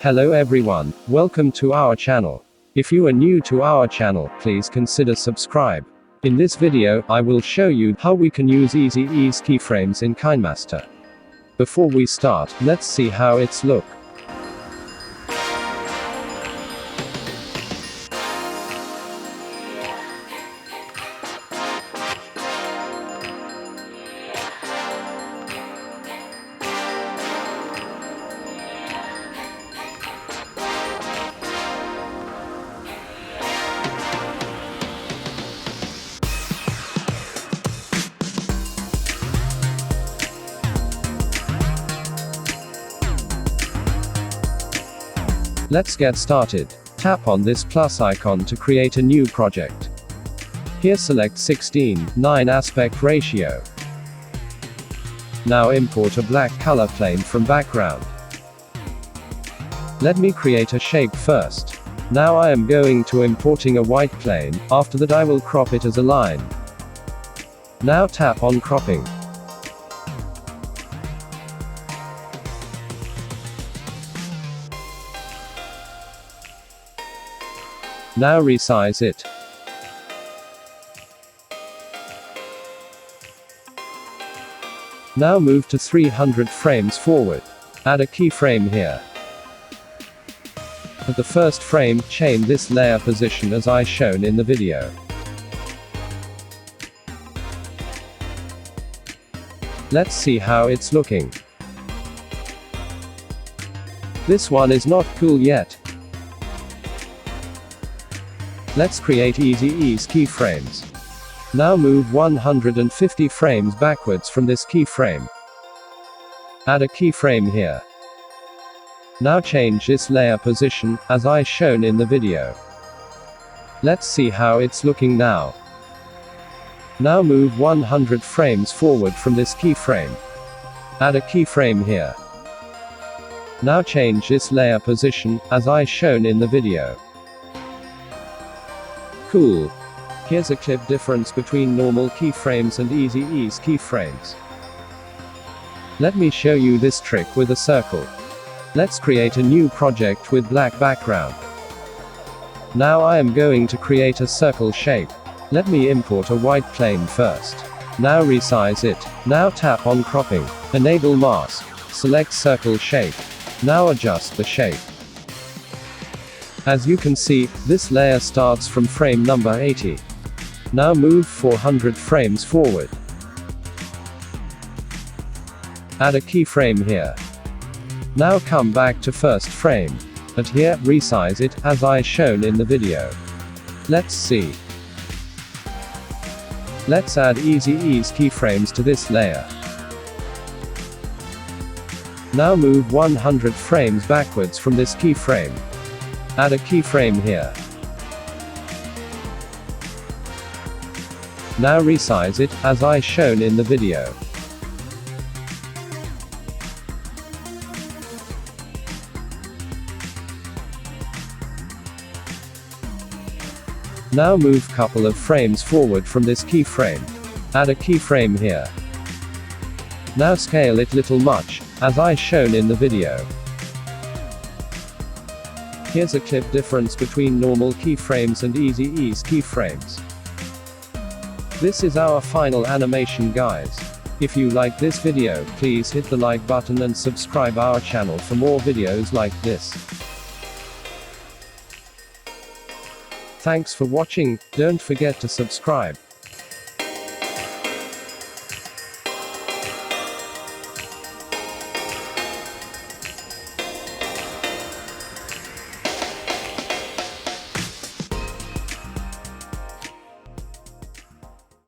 Hello everyone, welcome to our channel. If you are new to our channel, please consider subscribe. In this video, I will show you how we can use easy ease keyframes in Kinemaster. Before we start, let's see how it's look. Let's get started. Tap on this plus icon to create a new project. Here select 16:9 aspect ratio. Now import a black color plane from background. Let me create a shape first. Now I am going to importing a white plane, after that I will crop it as a line. Now tap on cropping. Now resize it. Now move to 300 frames forward. Add a keyframe here. At the first frame, change this layer position as I shown in the video. Let's see how it's looking. This one is not cool yet. Let's create easy ease keyframes. Now move 150 frames backwards from this keyframe. Add a keyframe here. Now change this layer position, as I shown in the video. Let's see how it's looking now. Now move 100 frames forward from this keyframe. Add a keyframe here. Now change this layer position, as I shown in the video. Cool. Here's a clip difference between normal keyframes and easy ease keyframes. Let me show you this trick with a circle. Let's create a new project with black background. Now I am going to create a circle shape. Let me import a white plane first. Now resize it. Now tap on cropping. Enable mask. Select circle shape. Now adjust the shape. As you can see, this layer starts from frame number 80. Now move 400 frames forward. Add a keyframe here. Now come back to first frame. But here, resize it, as I shown in the video. Let's see. Let's add easy ease keyframes to this layer. Now move 100 frames backwards from this keyframe. Add a keyframe here. Now resize it, as I shown in the video. Now move couple of frames forward from this keyframe. Add a keyframe here. Now scale it little much, as I shown in the video. Here's a clip difference between normal keyframes and easy ease keyframes. This is our final animation, guys. If you like this video, please hit the like button and subscribe our channel for more videos like this. Thanks for watching, don't forget to subscribe.